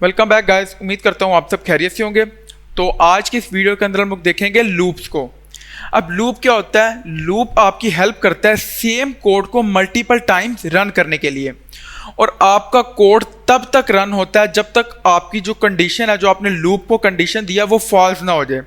Welcome back guys. उम्मीद करता हूँ आप सब खैरियत से होंगे। तो आज की इस वीडियो के अंदर हम लोग देखेंगे लूप्स को। अब लूप क्या होता है? लूप आपकी हेल्प करता है सेम कोड को मल्टीपल टाइम्स रन करने के लिए, और आपका कोड तब तक रन होता है जब तक आपकी जो कंडीशन है, जो आपने लूप को कंडीशन दिया, वो फॉल्स ना हो जाए।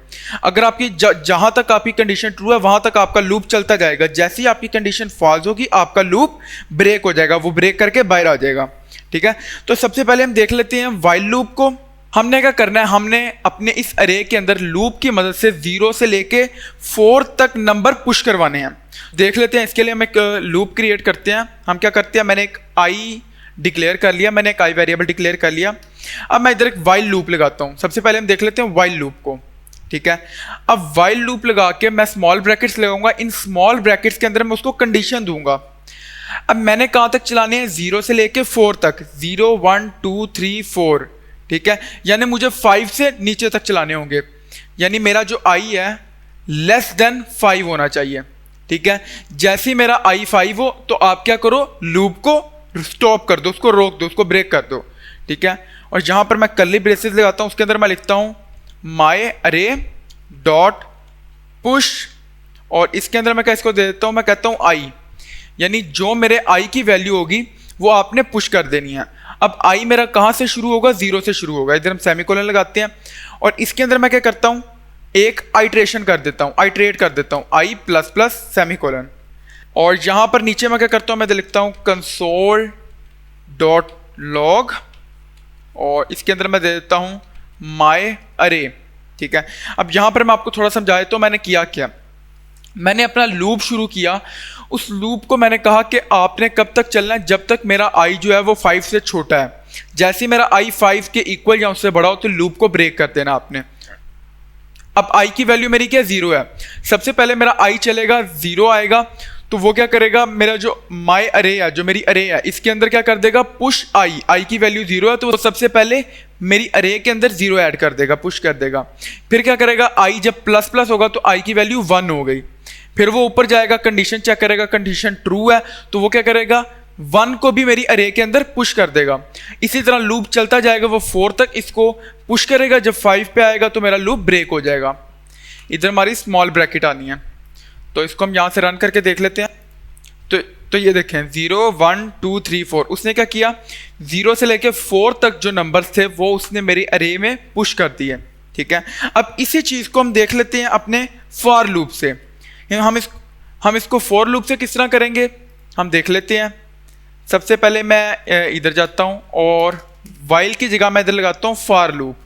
अगर आपकी जहां तक आपकी कंडीशन ट्रू है वहां तक आपका लूप चलता जाएगा। जैसे ही आपकी कंडीशन फॉल्स होगी आपका लूप ब्रेक हो जाएगा, वो ब्रेक करके बाहर आ जाएगा। ठीक है, तो सबसे पहले हम देख लेते हैं वाइल लूप को। हमने क्या करना है, हमने अपने इस अरे के अंदर लूप की मदद से 0 से लेके 4 तक नंबर पुश करवाने हैं। देख लेते हैं। इसके लिए हम एक लूप क्रिएट करते हैं। हम क्या करते हैं, मैंने एक आई डिक्लेयर कर लिया, मैंने एक आई वेरिएबल डिक्लेयर कर लिया। अब मैं इधर एक वाइल लूप लगाता हूं। सबसे पहले हम देख लेते हैं वाइल लूप को। ठीक है, अब वाइल लूप लगा के मैं स्मॉल ब्रैकेट्स लगाऊंगा। इन स्मॉल ब्रैकेट्स के अंदर मैं उसको कंडीशन दूंगा। अब मैंने कहां तक चलाने हैं, 0 से लेके 4 तक, 0 1 2 3 4। ठीक है, यानी मुझे 5 से नीचे तक चलाने होंगे। यानी मेरा जो आई है लेस देन 5 होना चाहिए। ठीक है, जैसे ही मेरा आई 5 हो तो आप क्या करो, लूप को स्टॉप कर दो, उसको रोक दो, उसको ब्रेक कर दो। ठीक है, और जहां पर मैं कर्ली ब्रेसेस लगाता हूं उसके अंदर मैं लिखता हूं माय अरे डॉट पुश, और इसके अंदर मैं क्या इसको दे देता हूं, मैं कहता हूं आई, यानी जो मेरे आई की वैल्यू होगी वो आपने पुश कर देनी है। अब आई मेरा कहां से शुरू होगा, 0 से शुरू होगा। इधर हम सेमीकोलन लगाते हैं, और इसके अंदर मैं क्या करता हूं, एक आइट्रेशन कर देता हूं, आइट्रेट कर देता हूं, आई प्लस प्लस सेमीकोलन। और यहां पर नीचे मैं क्या करता हूं, मैं लिखता हूं कंसोल डॉट लॉग, और इसके अंदर मैं दे देता हूं माय अरे। ठीक है, अब यहां पर मैं आपको थोड़ा समझाए तो मैंने किया क्या, मैंने अपना लूप शुरू किया। उस लूप को मैंने कहा कि आपने कब तक चलना है, जब तक मेरा आई जो है वो 5 से छोटा है। जैसे ही मेरा आई 5 के इक्वल या उससे बड़ा हो तो लूप को ब्रेक कर देना आपने। अब आई की वैल्यू मेरी क्या, 0 है। सबसे पहले मेरा आई चलेगा, 0 आएगा तो वो क्या करेगा, मेरा जो माय अरे है, जो मेरी अरे है, इसके अंदर क्या कर देगा, पुश आई। आई की वैल्यू 0 है तो वो सबसे पहले मेरी अरे के अंदर 0 ऐड कर देगा, पुश कर देगा। फिर क्या करेगा, आई जब प्लस प्लस होगा तो आई की वैल्यू 1 हो गई। फिर वो ऊपर जाएगा, कंडीशन चेक करेगा, कंडीशन ट्रू है तो वो क्या करेगा, 1 को भी मेरी अरे के अंदर पुश कर देगा। इसी तरह लूप चलता जाएगा, वो 4 तक इसको पुश करेगा। जब 5 पे आएगा तो मेरा लूप ब्रेक हो जाएगा। इधर हमारी स्मॉल ब्रैकेट आनी है, तो इसको हम यहां से रन करके देख लेते हैं। तो ये देखें 0 1 2 3 4। उसने क्या किया, 0 से लेके 4 तक जो नंबर्स थे वो उसने मेरी अरे में पुश कर दिए। ठीक है, अब इसी चीज को हम देख लेते हैं अपने फॉर लूप से। हम इसको फॉर लूप से किस तरह करेंगे हम देख लेते हैं। सबसे पहले मैं इधर जाता हूं और वाइल की जगह मैं इधर लगाता हूं फॉर लूप,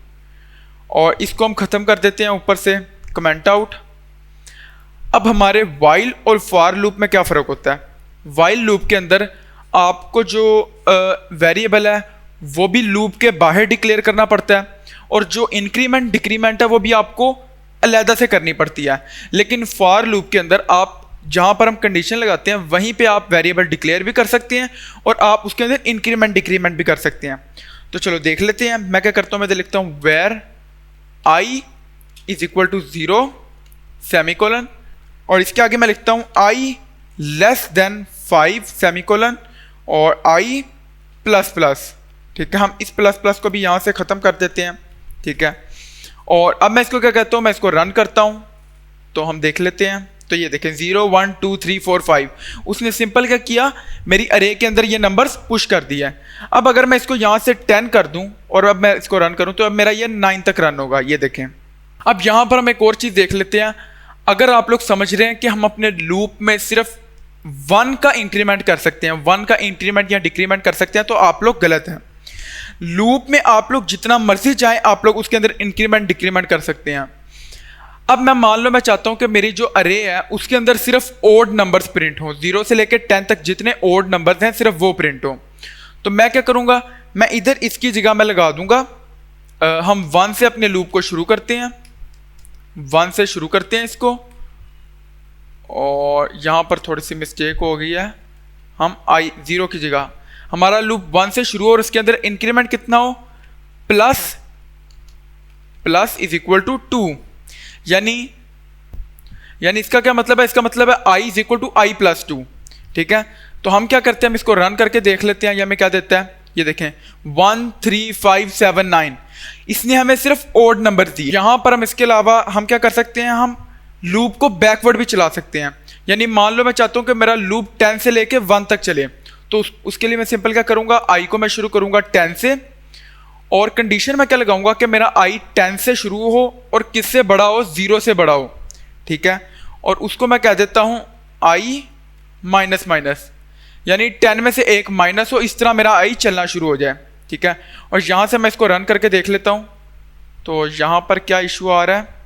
और इसको हम खत्म कर देते हैं ऊपर से, कमेंट आउट। अब हमारे वाइल और फॉर लूप में क्या फ़र्क होता है, वाइल लूप के अंदर आपको जो वेरिएबल है वो भी लूप के बाहर डिक्लेयर करना पड़ता है, और जो इंक्रीमेंट डिक्रीमेंट है वो भी आपको अलहदा से करनी पड़ती है। लेकिन फॉर लूप के अंदर आप जहां पर हम कंडीशन लगाते हैं वहीं पे आप वेरिएबल डिक्लेयर भी कर सकते हैं, और आप उसके अंदर इंक्रीमेंट डिक्रीमेंट भी कर सकते हैं। तो चलो देख लेते हैं। मैं क्या करता हूं, मैं लिखता हूं var i is equal to 0 semicolon, और इसके आगे मैं लिखता हूं आई लेस देन 5 सेमीकोलन, और आई प्लस प्लस। ठीक है, हम इस प्लस प्लस को भी यहां से खत्म कर देते हैं। ठीक है, और अब मैं इसको क्या कहता हूं, मैं इसको रन करता हूं तो हम देख लेते हैं। तो ये देखें 0 1 2 3 4 5। उसने सिंपल क्या किया, मेरी अरे के अंदर ये नंबर्स पुश कर दिया है। अब अगर मैं इसको यहां से 10 कर दूं और अब मैं इसको रन करूं तो अब मेरा ये 9 तक रन होगा। ये देखें। अब यहां पर हम एक और चीज देख लेते हैं। अगर आप लोग समझ रहे हैं कि हम अपने लूप में सिर्फ 1 का इंक्रीमेंट कर सकते हैं, 1 का इंक्रीमेंट या डिक्रीमेंट कर सकते हैं, तो आप लोग गलत हैं। लूप में आप लोग जितना मर्जी चाहें आप लोग उसके अंदर इंक्रीमेंट डिक्रीमेंट कर सकते हैं। अब मैं मान लो मैं चाहता हूं कि मेरी जो अरे है उसके अंदर सिर्फ ओड नंबर्स प्रिंट हो, 0 से लेकर 10 तक जितने ओड नंबर्स हैं सिर्फ वो प्रिंट हो। तो मैं क्या करूंगा, मैं इधर इसकी जगह मैं लगा दूंगा, हम 1 से अपने लूप को शुरू करते हैं, 1 से शुरू करते हैं इसको, और यहां पर थोड़ी सी मिस्टेक हो गई है। हम आई 0 की जगह हमारा लूप 1 से शुरू हो और उसके अंदर इंक्रीमेंट कितना हो, plus plus is equal to 2। यानी इसका क्या मतलब है, इसका मतलब है i is equal to i plus 2। ठीक है, तो हम क्या करते हैं, हम इसको रन करके देख लेते हैं। या मैं क्या देता है, ये देखें 1 3 5 7 9, इसने हमें सिर्फ ओड नंबर दी। यहाँ पर हम इसके अलावा हम क्या कर सकते हैं, हम लूप को बैकवर्ड भी चला सकते हैं। यानी मान लो मैं चाहता हूँ कि मेरा लूप 10 से लेके 1 तक चले, तो उसके लिए मैं सिंपल क्या करूँगा, आई को मैं शुरू करूँगा 10 से, और कंडीशन मैं क्या लगाऊंगा कि मेरा आई 10 से शुरू हो और किससे बड़ा हो, 0 से बड़ा हो, ठीक है। और उसको मैं कह देता हूँ आई माइनस माइनस, यानी 10 में से एक माइनस हो, इस तरह मेरा आई चलना शुरू हो जाए, ठीक है। और यहाँ से मैं इसको रन करके देख लेता हूँ, तो यहाँ पर क्या इशू आ रहा है,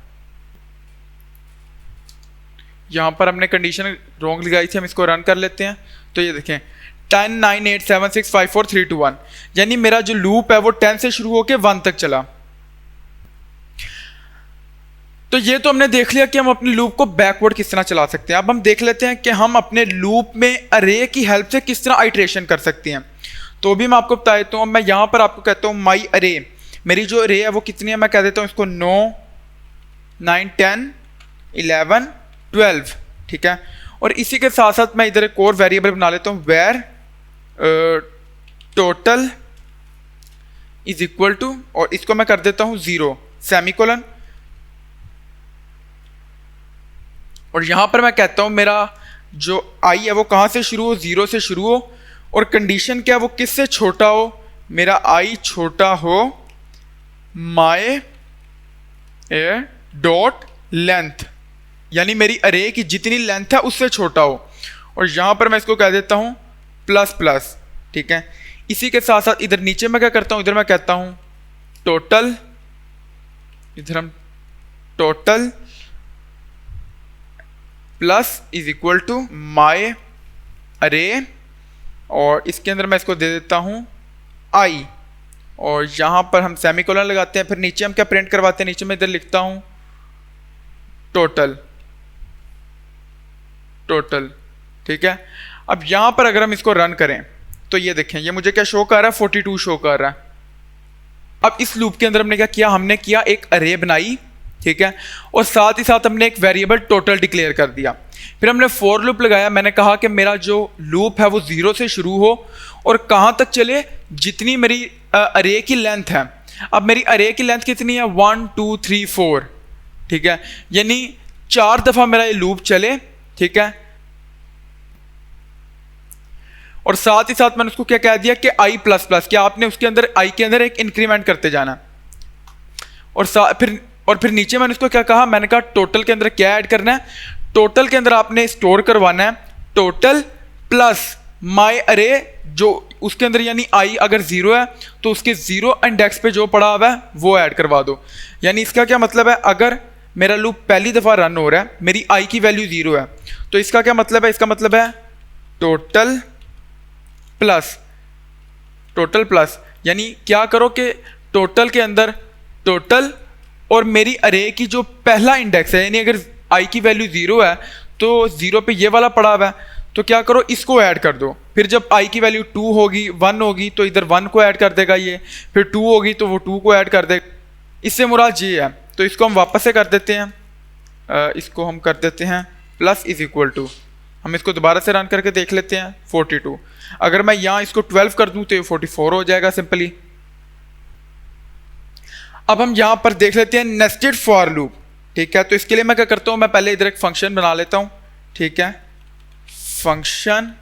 यहाँ पर हमने कंडीशन रॉन्ग लगाई थी, हम इसको रन कर लेते हैं। तो ये देखें 10 9 8 7 6 5 4 3 2 1, यानी मेरा जो लूप है वो 10 से शुरू होकर 1 तक चला। तो ये तो हमने देख लिया कि हम अपने लूप को बैकवर्ड किस तरह चला सकते हैं। अब हम देख लेते हैं कि हम अपने लूप में अरे की हेल्प से किस तरह आइट्रेशन कर सकते हैं। तो भी मैं आपको बता देता हूँ, मैं यहाँ पर आपको कहता हूँ माई अरे, मेरी जो अरे है वो कितनी है, मैं कह देता हूँ इसको 9 9 10 11 12, ठीक है। और इसी के साथ साथ मैं इधर एक और वेरिएबल बना लेता हूँ, var total is equal to, और इसको मैं कर देता हूँ 0 सेमीकोलन। और यहां पर मैं कहता हूं मेरा जो आई है वो कहां से शुरू हो, 0 से शुरू हो, और कंडीशन क्या है, वो किससे छोटा हो, मेरा आई छोटा हो माय डॉट लेंथ, यानी मेरी अरे की जितनी लेंथ है उससे छोटा हो। और यहां पर मैं इसको कह देता हूं प्लस प्लस, ठीक है। इसी के साथ साथ इधर नीचे मैं क्या करता हूं, इधर मैं कहता हूं टोटल, इधर हम total plus is equal to my array, और इसके अंदर मैं इसको दे देता हूं आई, और यहां पर हम सेमीकोलन लगाते हैं। फिर नीचे हम क्या प्रिंट करवाते हैं, नीचे मैं इधर लिखता हूं टोटल टोटल, ठीक है। अब यहां पर अगर हम इसको रन करें तो ये देखें, ये मुझे क्या शो कर रहा है, 42 शो कर रहा है। अब इस लूप के अंदर हमने क्या किया, हमने किया एक अरे बनाई, ठीक है, और साथ ही साथ हमने एक वेरिएबल टोटल डिक्लेयर कर दिया। फिर हमने फॉर लूप लगाया, मैंने कहा कि मेरा जो लूप है वो 0 से शुरू हो और कहाँ तक चले, जितनी मेरी अरे की लेंथ है। अब मेरी अरे की लेंथ कितनी है, 1 2 3 4, ठीक है, यानी 4 दफ़ा मेरा ये लूप चले, ठीक है। और साथ ही साथ मैंने उसको क्या कह दिया कि आई प्लस प्लस, क्या आपने उसके अंदर आई के अंदर एक इंक्रीमेंट करते जाना। और फिर नीचे मैंने उसको क्या कहा, मैंने कहा टोटल के अंदर क्या ऐड करना है, टोटल के अंदर आपने स्टोर करवाना है टोटल प्लस माई अरे, जो उसके अंदर यानी आई अगर 0 है तो उसके 0 इंडेक्स पे जो पड़ा हुआ है वो ऐड करवा दो। यानी इसका क्या मतलब है, अगर मेरा लूप पहली दफ़ा रन हो रहा है, मेरी आई की वैल्यू 0 है, तो इसका क्या मतलब है, इसका मतलब है टोटल प्लस, यानी क्या करो कि टोटल के अंदर टोटल और मेरी अरे की जो पहला इंडेक्स है, यानी अगर आई की वैल्यू 0 है तो 0 पे ये वाला पड़ा हुआ है, तो क्या करो इसको ऐड कर दो। फिर जब आई की वैल्यू 2 होगी 1 होगी तो इधर 1 को ऐड कर देगा ये, फिर 2 होगी तो वो 2 को ऐड कर देगा। इससे मुराद ये है, तो इसको हम वापस से कर देते हैं, इसको हम कर देते हैं प्लस इज इक्वल टू, हम इसको दोबारा से रन करके देख लेते हैं 42। अगर मैं यहाँ इसको 12 कर दूं तो ये 44 हो जाएगा सिंपली। अब हम यहाँ पर देख लेते हैं नेस्टेड फॉर लूप, ठीक है। तो इसके लिए मैं क्या करता हूँ, मैं पहले इधर एक फंक्शन बना लेता हूँ, ठीक है, फंक्शन,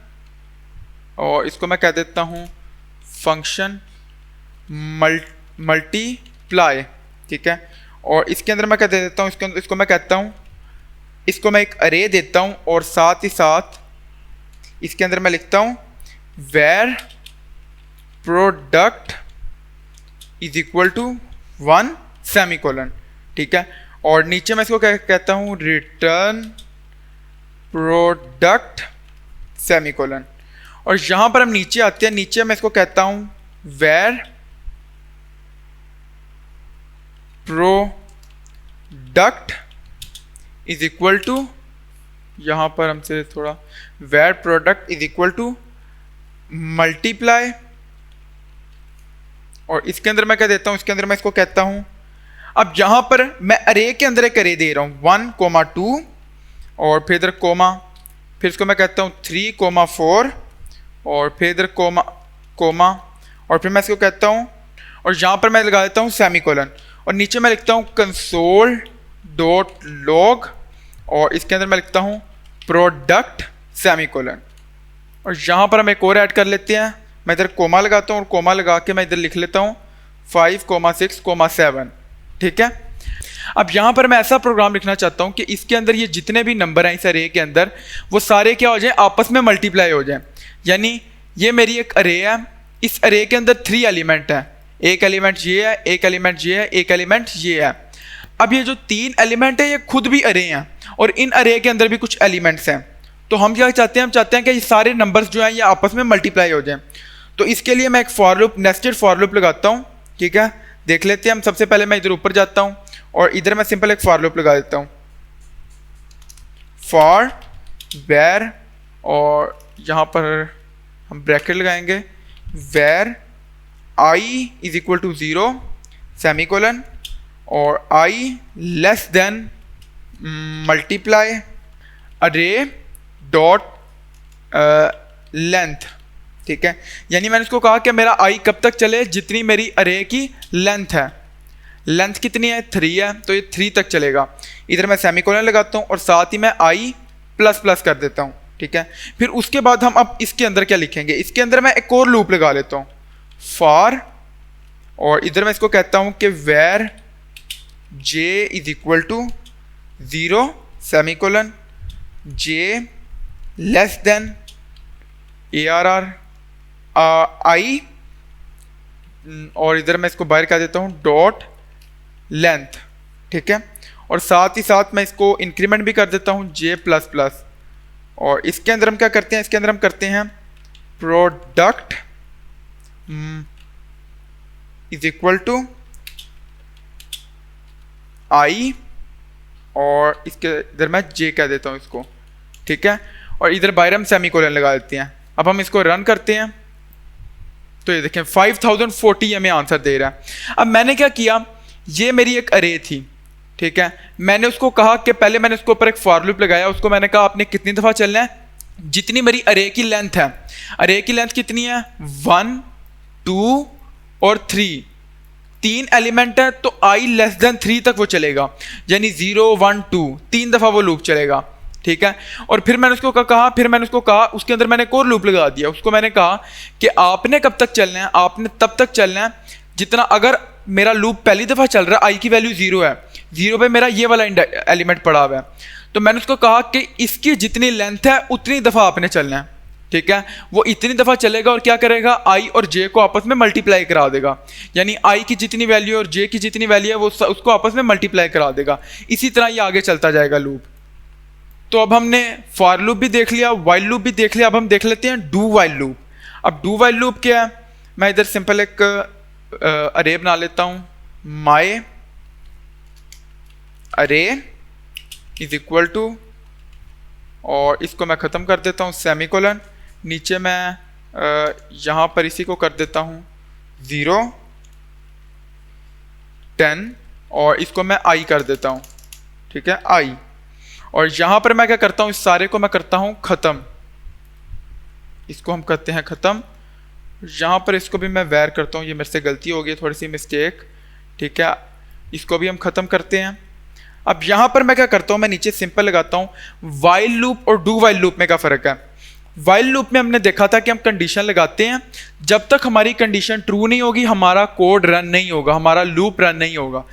और इसको मैं कह देता हूँ फंक्शन मल्टीप्लाई, ठीक है। और इसके अंदर मैं क्या दे देता हूँ, इसको मैं कहता हूँ, इसको मैं एक अरे देता हूँ, और साथ ही साथ इसके अंदर मैं लिखता हूँ var product is equal to 1 semicolon, ठीक है। और नीचे मैं इसको कहता हूँ रिटर्न प्रोडक्ट सेमीकोलन। और यहाँ पर हम नीचे आते हैं, नीचे मैं इसको कहता हूँ var product is equal to, यहाँ पर हमसे थोड़ा var product is equal to multiply, और इसके अंदर मैं क्या देता हूँ, इसके अंदर मैं इसको कहता हूँ, अब यहाँ पर मैं अरे के अंदर एक अरे दे रहा हूँ 1, 2, और फिर इधर कोमा, फिर इसको मैं कहता हूँ 3, 4, और फिर इधर कोमा, और फिर मैं इसको कहता हूँ, और यहाँ पर मैं लगा देता हूँ सेमीकोलन, और नीचे मैं लिखता हूँ कंसोल डॉट लॉग, और इसके अंदर मैं लिखता हूँ प्रोडक्ट सेमीकोलन। और यहाँ पर हम एक और ऐड कर लेते हैं, मैं इधर कोमा लगाता हूँ और कोमा लगा के मैं इधर लिख लेता हूँ 5,6,7। ठीक है। अब यहाँ पर मैं ऐसा प्रोग्राम लिखना चाहता हूँ कि इसके अंदर ये जितने भी नंबर हैं इस अरे के अंदर, वो सारे क्या हो जाएं, आपस में मल्टीप्लाई हो जाएं। यानी ये मेरी एक अरे है, इस अरे के अंदर 3 एलिमेंट हैं, एक एलिमेंट ये है, एक एलिमेंट ये है, एक एलिमेंट ये है। अब ये जो 3 एलिमेंट है ये खुद भी अरे हैं, और इन अरे के अंदर भी कुछ एलिमेंट्स हैं। तो हम क्या चाहते हैं, हम चाहते हैं कि ये सारे नंबर्स जो हैं ये आपस में मल्टीप्लाई हो जाएं। तो इसके लिए मैं एक for loop, nested for loop लगाता हूँ। ठीक है, देख लेते हैं हम। सबसे पहले मैं इधर ऊपर जाता हूँ और इधर मैं सिंपल एक फॉर लूप लगा देता हूँ, फॉर वेर, और यहाँ पर हम ब्रैकेट लगाएंगे, var i is equal to 0 semicolon, और i less than multiply array dot length. ठीक है, यानी मैंने इसको कहा कि मेरा आई कब तक चले, जितनी मेरी अरे की लेंथ है। लेंथ कितनी है, 3 है, तो ये 3 तक चलेगा। इधर मैं सेमीकोलन लगाता हूँ और साथ ही मैं आई प्लस प्लस कर देता हूँ। ठीक है, फिर उसके बाद हम अब इसके अंदर क्या लिखेंगे, इसके अंदर मैं एक और लूप लगा लेता हूँ, फॉर, और इधर मैं इसको कहता हूँ कि var j is equal to 0 semicolon, j less than ARR i, और इधर मैं इसको बाहर कर देता हूँ डॉट लेंथ। ठीक है, और साथ ही साथ मैं इसको इंक्रीमेंट भी कर देता हूँ J प्लस प्लस, और इसके अंदर हम क्या करते हैं, इसके अंदर हम करते हैं प्रोडक्ट इज इक्वल टू आई, और इसके इधर मैं J कह देता हूँ इसको। ठीक है, और इधर बाहर हम सेमीकोलन लगा देते हैं। अब हम इसको रन करते हैं तो ये देखें 5040 हमें आंसर दे रहा है। अब मैंने क्या किया, ये मेरी एक अरे थी। ठीक है, मैंने उसको कहा कि पहले मैंने उसके ऊपर एक फॉर लूप लगाया, उसको मैंने कहा आपने कितनी दफ़ा चलना है, जितनी मेरी अरे की लेंथ है। अरे की लेंथ कितनी है, 1 2 और 3, 3 एलिमेंट है, तो आई लेस देन 3 तक वो चलेगा, यानी 0 1 2 3 दफ़ा वो लूप चलेगा। ठीक है, और फिर मैंने उसको कहा, उसके अंदर मैंने एक और लूप लगा दिया। उसको मैंने कहा कि आपने कब तक चलना है, आपने तब तक चलना है जितना, अगर मेरा लूप पहली दफ़ा चल रहा है, आई की वैल्यू 0 है, 0 पे मेरा ये वाला एलिमेंट पड़ा हुआ है, तो मैंने उसको कहा कि इसकी जितनी लेंथ है उतनी दफ़ा आपने चलना है। ठीक है, वो इतनी दफ़ा चलेगा और क्या करेगा, आई और जे को आपस में मल्टीप्लाई करा देगा, यानी आई की जितनी वैल्यू और जे की जितनी वैल्यू है वो उसको आपस में मल्टीप्लाई करा देगा। इसी तरह ये आगे चलता जाएगा लूप। तो अब हमने फॉर लूप भी देख लिया, वाइल लूप भी देख लिया, अब हम देख लेते हैं डू वाइल लूप। अब डू वाइल लूप क्या है, मैं इधर सिंपल एक अरे बना लेता हूँ, माई अरे इज इक्वल टू, और इसको मैं ख़त्म कर देता हूँ सेमीकोलन, नीचे मैं यहाँ पर इसी को कर देता हूँ 0 10, और इसको मैं आई कर देता हूँ। ठीक है, आई, और यहाँ पर मैं क्या करता हूँ, इस सारे को मैं करता हूँ ख़त्म, इसको हम करते हैं ख़त्म। यहाँ पर इसको भी मैं वैर करता हूँ, ये मेरे से गलती हो गई, थोड़ी सी मिस्टेक। ठीक है, इसको भी हम ख़त्म करते हैं। अब यहाँ पर मैं क्या करता हूँ, मैं नीचे सिंपल लगाता हूँ। वाइल लूप और डू वाइल लूप में क्या फ़र्क है, वाइल लूप में हमने देखा था कि हम कंडीशन लगाते हैं, जब तक हमारी कंडीशन ट्रू नहीं होगी हमारा कोड रन नहीं होगा, हमारा लूप रन नहीं होगा।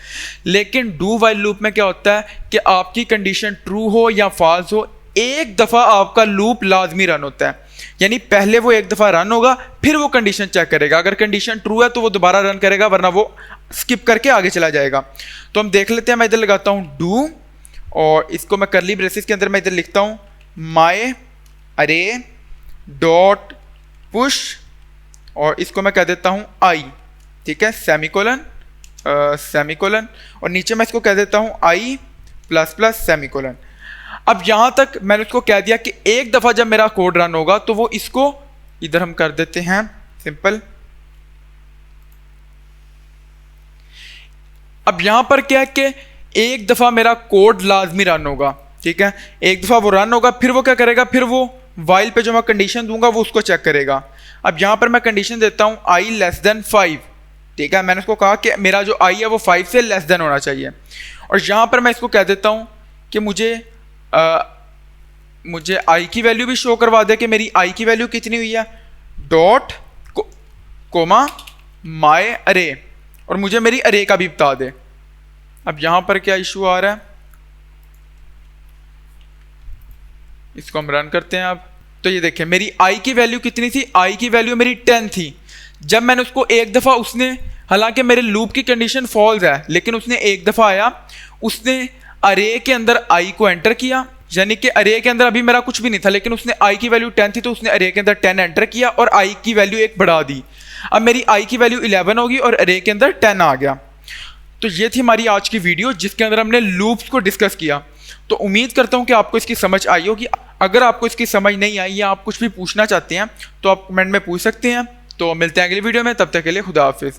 लेकिन डू वाइल लूप में क्या होता है कि आपकी कंडीशन ट्रू हो या फॉल्स हो, एक दफ़ा आपका लूप लाजमी रन होता है, यानी पहले वो एक दफ़ा रन होगा, फिर वो कंडीशन चेक करेगा। अगर कंडीशन ट्रू है तो वो दोबारा रन करेगा, वरना वो स्किप करके आगे चला जाएगा। तो हम देख लेते हैं, मैं इधर लगाता हूँ डू, और इसको मैं करली ब्रेसिस के अंदर मैं इधर लिखता हूँ माई अरे डॉट पुश, और इसको मैं कह देता हूँ आई। ठीक है, सेमीकोलन सेमीकोलन, और नीचे मैं इसको कह देता हूँ आई प्लस प्लस सेमीकोलन। अब यहाँ तक मैंने उसको कह दिया कि एक दफ़ा जब मेरा कोड रन होगा तो वो इसको इधर हम कर देते हैं सिंपल। अब यहाँ पर क्या है कि एक दफ़ा मेरा कोड लाजमी रन होगा। ठीक है, एक दफ़ा वो रन होगा, फिर वो क्या करेगा, फिर वो वाइल पे जो मैं कंडीशन दूंगा वो उसको चेक करेगा। अब यहाँ पर मैं कंडीशन देता हूँ आई लेस देन 5, ठीक है। मैंने उसको कहा कि मेरा जो आई है वो 5 से लेस देन होना चाहिए। और यहाँ पर मैं इसको कह देता हूँ कि मुझे आई की वैल्यू भी शो करवा दे कि मेरी आई की वैल्यू कितनी हुई है, डॉट कोमा माय अरे, और मुझे मेरी अरे का भी बता दे। अब यहाँ पर क्या इशू आ रहा है, इसको हम रन करते हैं। अब तो ये देखें मेरी आई की वैल्यू कितनी थी, आई की वैल्यू मेरी 10 थी। जब मैंने उसको एक दफ़ा, उसने हालांकि मेरे लूप की कंडीशन फॉल्स है, लेकिन उसने एक दफ़ा आया, उसने अरे के अंदर आई को एंटर किया, यानी कि अरे के अंदर अभी मेरा कुछ भी नहीं था, लेकिन उसने आई की वैल्यू 10 थी तो उसने अरे के अंदर 10 एंटर किया और आई की वैल्यू एक बढ़ा दी। अब मेरी आई की वैल्यू 11 होगी और अरे के अंदर 10 आ गया। तो ये थी हमारी आज की वीडियो जिसके अंदर हमने लूप्स को डिस्कस किया। तो उम्मीद करता हूँ कि आपको इसकी समझ आई होगी। अगर आपको इसकी समझ नहीं आई या आप कुछ भी पूछना चाहते हैं तो आप कमेंट में पूछ सकते हैं। तो मिलते हैं अगली वीडियो में, तब तक के लिए खुदा हाफिज़।